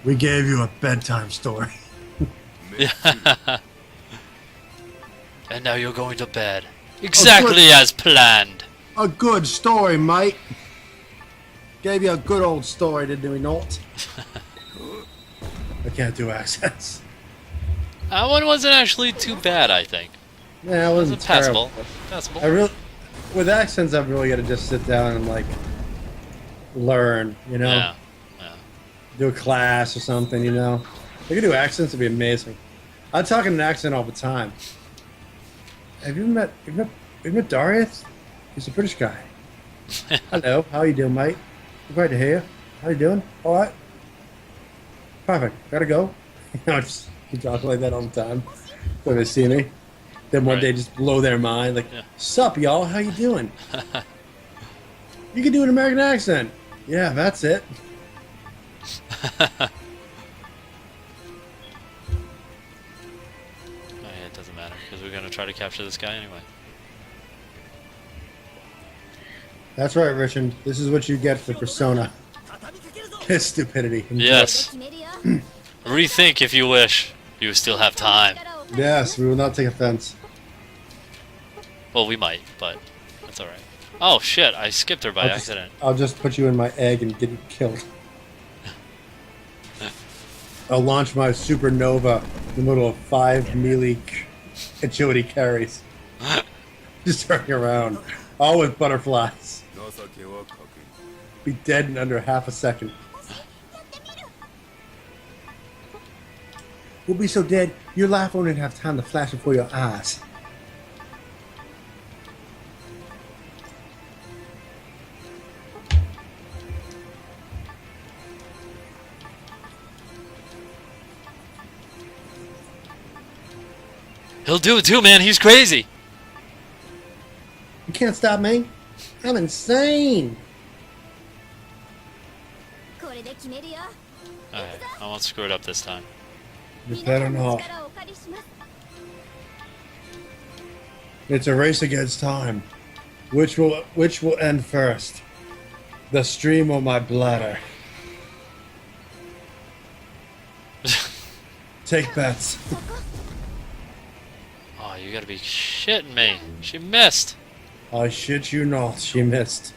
B: We gave you a bedtime story.
A: Yeah. And now you're going to bed. Exactly as planned.
B: A good story, mate. Gave you a good old story, didn't we not? I can't do accents.
A: That one wasn't actually too bad, I think.
B: Yeah, it wasn't
A: Passable.
B: terrible.
A: Passable.
B: I really, with accents, I've really got to just sit down and like learn, you know,
A: Yeah. Yeah.
B: do a class or something, you know. If I could do accents, it'd be amazing. I talk in an accent all the time. Have you met Dariath? He's a British guy. Hello, how you doing, mate? Great to hear you. How you doing? All right. Perfect. Gotta go. I just keep talking like that all the time. When they see me, then one
A: Right.
B: day just blow their mind. Like,
A: Yeah.
B: sup, y'all? How you doing? You can do an American accent. Yeah, that's it.
A: doesn't matter because we're gonna try to capture this guy anyway.
B: That's right, Richard. This is what you get for Persona.
C: 畳みかけるぞ
B: His stupidity.
A: Yes.
D: 決めるよ
A: Rethink if you wish. You still have time.
D: 力をお借りします
B: Yes, we will not take offense.
A: Well, we might, but that's alright. Oh shit, I skipped her by
B: I'll just-
A: accident.
B: I'll just put you in my egg and get you killed. I'll launch my supernova in the middle of 5 melee agility carries. Just turning around. All with butterflies.
C: 情けはかけ
B: Be dead in under half a second. We'll be so dead, your life won't even have time to flash before your eyes.
A: He'll do it too, man. He's crazy.
B: You can't stop me. I'm insane.
D: これで決めるよ
A: Alright, I won't screw it up this time.
B: You
D: 皆
B: better
D: さんの
B: not.
D: 力をお借りします
B: It's a race against time. Which will end first? The stream or my bladder? Take bets.
A: Oh, you gotta be shitting me. She missed.
B: I shit you not, she missed.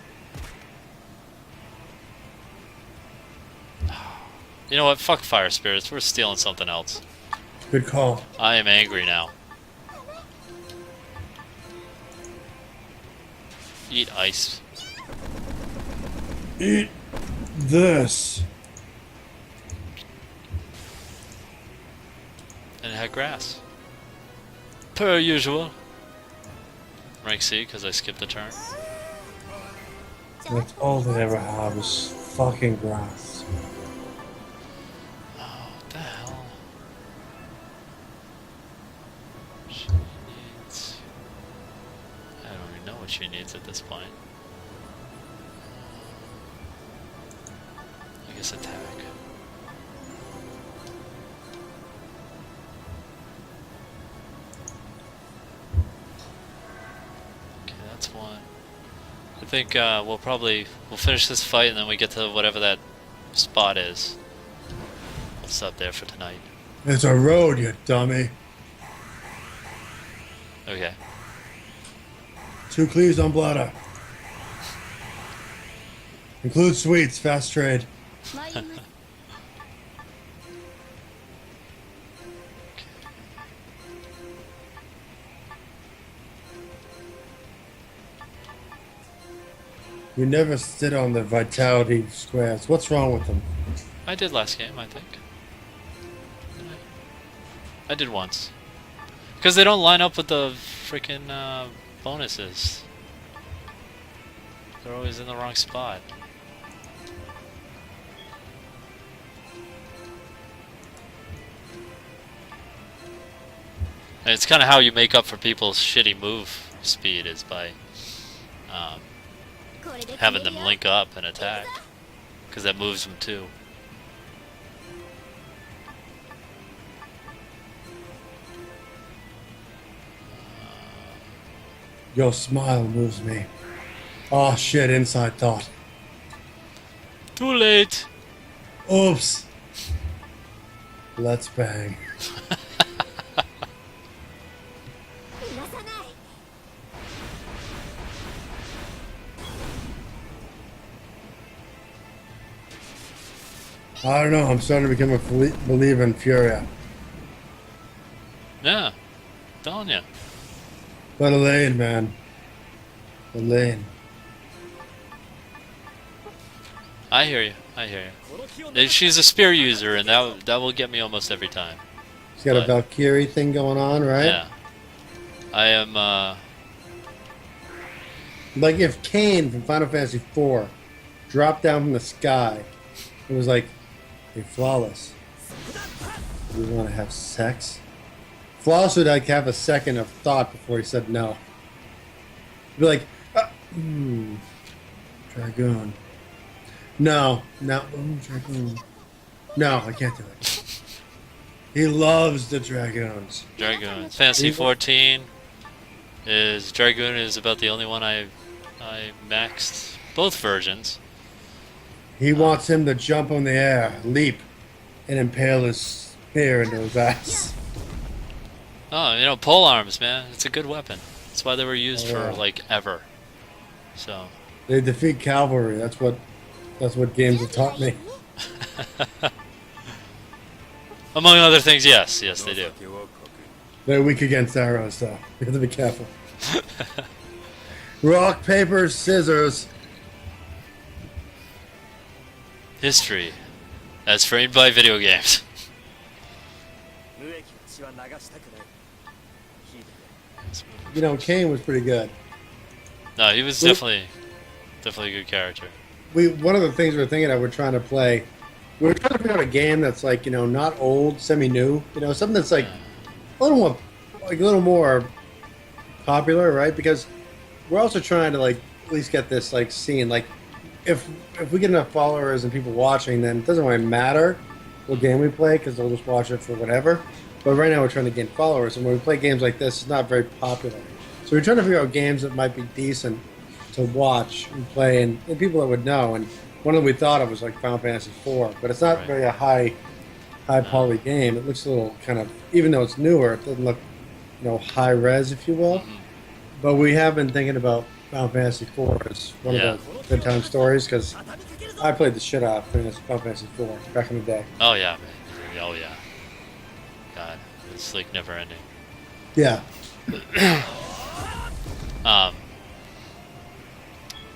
A: You know what? Fuck fire spirits. We're stealing something else.
B: Good call.
A: I am angry now. Eat ice.
B: Eat this.
A: And it had grass. Per usual. Rank C, because I skipped the turn.
B: That's all they ever have is fucking grass.
A: Oh, what the hell? She needs... I don't even know what she needs at this point. I guess attack. Okay, that's one. I think we'll finish this fight and then we get to whatever that spot is. We'll stop there for tonight.
B: It's a road, you dummy.
A: Okay.
B: 2 cleaves on bladder. Include sweets, fast trade.
D: 参ります
B: You never sit on the vitality squares. What's wrong with them?
A: I did last game, I think. Did I did once. Because they don't line up with the freaking bonuses. They're always in the wrong spot. And it's kind of how you make up for people's shitty move speed is by
D: これで決め
A: having
D: る
A: them
D: よ
A: link up and attack. Because that moves them too.
B: Your smile moves me. Oh shit, inside thought.
A: Too late!
B: Oops. Let's bang.
D: 逃がさない
B: I don't know, I'm starting to become a believer in Furia.
A: Yeah. Telling ya.
B: But Elaine, man. Elaine.
A: I hear you. I hear you.
C: この木を逃
A: She's a spear user, and that will get me almost every time.
B: She's got a
A: But-
B: Valkyrie thing going on, right?
A: Yeah. I am,
B: Like if Cain from Final Fantasy IV dropped down from the sky, it was like, hey, Flawliss, do you want to have sex? Flawliss would like have a second of thought before he said no. He'd be like, Dragoon. No, Dragoon. No, I can't do it. He loves the Dragoons.
A: Dragoon. Fantasy 14 is Dragoon is about the only one I maxed both versions.
B: He wants him to jump in the air, leap, and impale his spear into his ass.
A: Oh, you know, pole arms, man. It's a good weapon. That's why they were used for
B: Yeah.
A: like ever. So.
B: They defeat cavalry. That's what games have taught me.
A: Among other things, yes, they do.
C: 酒をこく
B: They're weak against arrows, though. You have to be careful. Rock, paper, scissors.
A: History, as framed by video games.
C: 無益な血は流したくないヒール
B: You know, Kane was pretty good.
A: No, he was definitely a good character.
B: One of the things we were thinking of, we're trying to play. We were trying to figure out a game that's like, you know, not old, semi-new. You know, something that's like a little more popular, right? Because we're also trying to like at least get this like scene. Like, if we get enough followers and people watching, then it doesn't really matter what game we play because they'll just watch it for whatever. But right now we're trying to gain followers, and when we play games like this, it's not very popular. So we're trying to figure out games that might be decent to watch and play, and people that would know. And one that we thought of was like Final Fantasy IV, but it's not
A: Right.
B: really a high poly game. It looks a little kind of, even though it's newer, it doesn't look, you know, high res, if you will. But we have been thinking about Final Fantasy IV as one
A: Yeah.
B: of the bedtime stories because I played the shit out of Final Fantasy IV back in the day.
A: Oh yeah, man. Oh yeah. God, it's like never ending.
B: Yeah.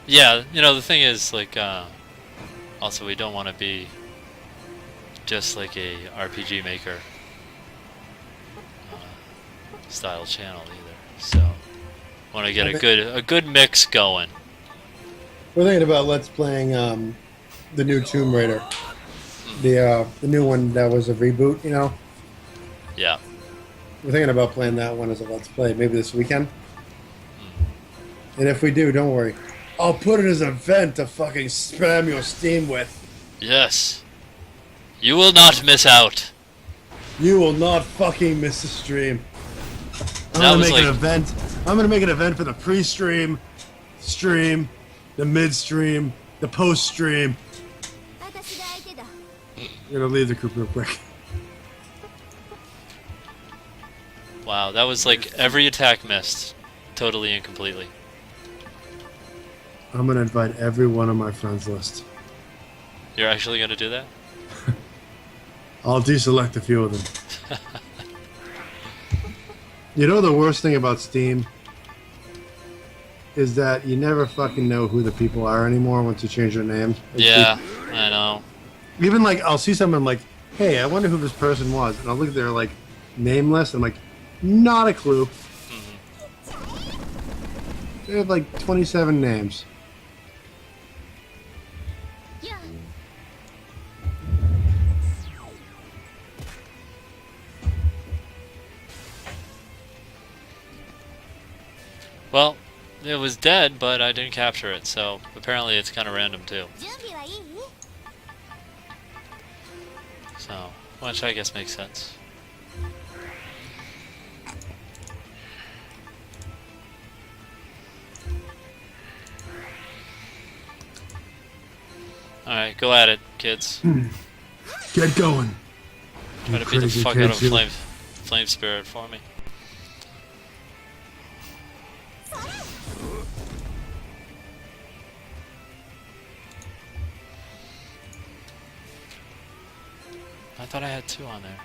A: Yeah, you know, the thing is, like, also we don't want to be just like a RPG maker style channel either. So, want to get a good mix going.
B: We're thinking about let's playing the new Tomb Raider, the new one that was a reboot. You know,
A: Yeah.
B: we're thinking about playing that one as a let's play maybe this weekend. And if we do, don't worry, I'll put it as an event to fucking spam your Steam with.
A: Yes. You will not miss out.
B: You will not fucking miss the stream. I'm
A: That
B: gonna
A: was
B: make an
A: like-
B: event. I'm gonna make an event for the pre-stream, stream, the mid-stream, the post-stream.
D: 私が相手だ
B: I'm gonna leave the group real quick.
A: Wow, that was like every attack missed, totally and completely.
B: I'm gonna invite every one on my friends list.
A: You're actually gonna do that?
B: I'll deselect a few of them. You know the worst thing about Steam is that you never fucking know who the people are anymore once you change their name. Like,
A: Yeah, I know.
B: Even like I'll see someone like, hey, I wonder who this person was, and I'll look at their like name list. I'm like, not a clue. They have like 27 names.
D: いや
A: Well, it was dead, but I didn't capture it, so apparently it's kind of random too.
D: 準備はいい
A: So, which I guess makes sense. Alright, go at it, kids.
B: Get going.
A: Try to beat the
B: crazy
A: fuck out of
B: kids, you.
A: flame spirit for me. I thought I had two on there.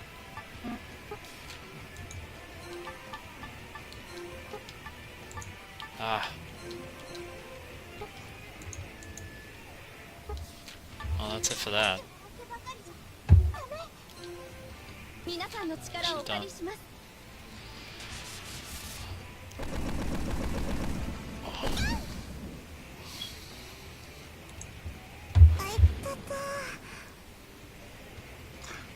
A: Ah. Well, that's it for that.
D: 皆さんの力をお借りします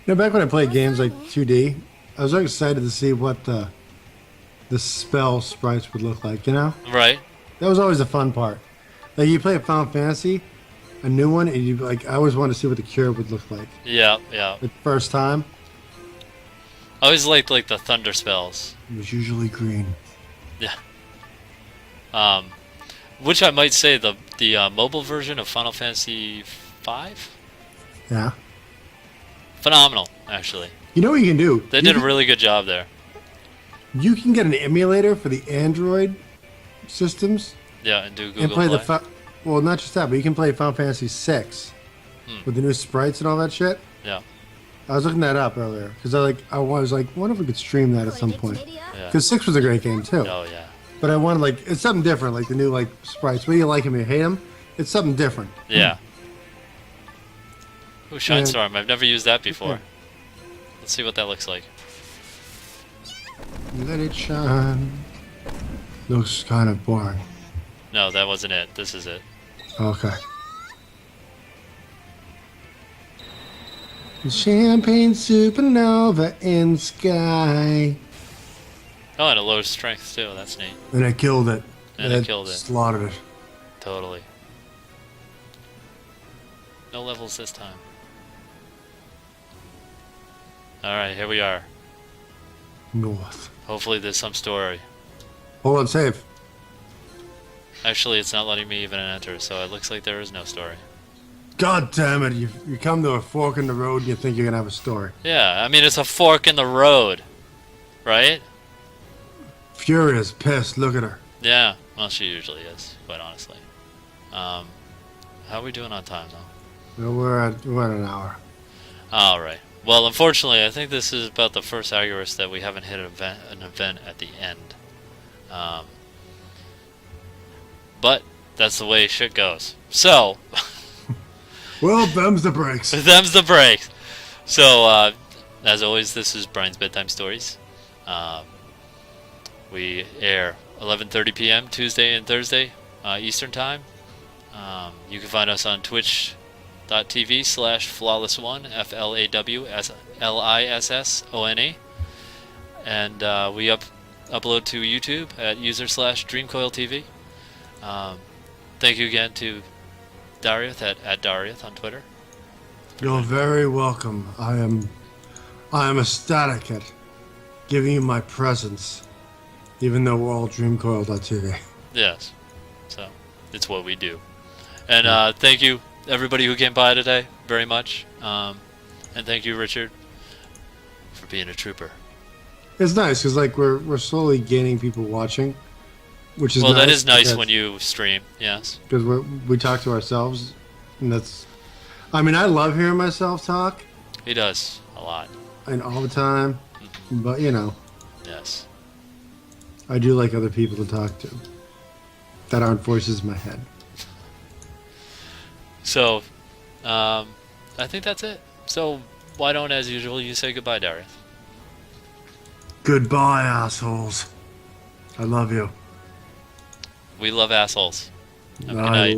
B: You know, back when I played games like 2D, I was so excited to see what the spell sprites would look like. You know,
A: Right.
B: that was always the fun part. Like you play a Final Fantasy, a new one, and you like I always wanted to see what the cure would look like
A: Yeah, yeah.
B: the first time.
A: I always liked like the thunder spells.
B: It was usually green.
A: Yeah. Which I might say the mobile version of Final Fantasy V,
B: Yeah.
A: phenomenal actually.
B: You know what you can do?
A: They did a really good job there.
B: You can get an emulator for the Android systems
A: Yeah, and do Google
B: and play
A: Play.
B: well, not just that, but you can play Final Fantasy VI with the new sprites and all that shit.
A: Yeah,
B: I was looking that up earlier because I was like, wonder if we could stream that at some point.
A: yeah.
B: Because 6 was a great game too.
A: Oh yeah.
B: But I wanted like it's something different, like the new like sprites. Whether you like them or you hate them, it's something different.
A: Yeah. Ooh, Shine
B: Yeah.
A: Storm. I've never used that before.
B: Yeah.
A: Let's see what that looks like.
B: Let it shine. Looks kind of boring.
A: No, that wasn't it. This is it.
B: Okay. Champagne supernova in sky.
A: Oh, and a low strength too. That's neat.
B: And it killed it.
A: And it killed it.
B: Slaughtered it.
A: Totally. No levels this time. Alright, here we are.
B: North.
A: Hopefully there's some story.
B: Hold on, save.
A: Actually, it's not letting me even enter, so it looks like there is no story.
B: God damn it! You come to a fork in the road and you think you're gonna have a story.
A: Yeah, I mean, it's a fork in the road. Right?
B: Furious, pissed. Look at her.
A: Yeah, well, she usually is, quite honestly. How are we doing on time, though?
B: Well, we're at an hour.
A: Alright. Well, unfortunately, I think this is about the first Agarest that we haven't hit an event at the end. But that's the way shit goes. So,
B: Well, them's the breaks.
A: them's the breaks. So, as always, this is Brian's Bedtime Stories. We air 11:30 p.m. Tuesday and Thursday Eastern Time. You can find us on twitch.tv/flawliss1, FLAWSLISSONE. And we upload to YouTube at user/DreamCoilTV. Thank you again to Dariath at Dariath on Twitter.
B: You're very welcome. I am ecstatic at giving you my presence, even though we're all DreamCoil.tv.
A: Yes. So, it's what we do. And thank you, everybody who came by today, very much. And thank you, Richard, for being a trooper.
B: It's nice because like we're slowly gaining people watching, which is
A: Well,
B: nice
A: that is nice
B: because-
A: when you stream, yes.
B: because we talk to ourselves, and that's. I mean, I love hearing myself talk,
A: He does, a lot.
B: and all the time, but you know,
A: Yes.
B: I do like other people to talk to that aren't voices in my head.
A: So, I think that's it. So, why don't, as usual, you say goodbye, Dariath?
B: Goodbye, assholes. I love you.
A: We love assholes. Have a good
B: I
A: night.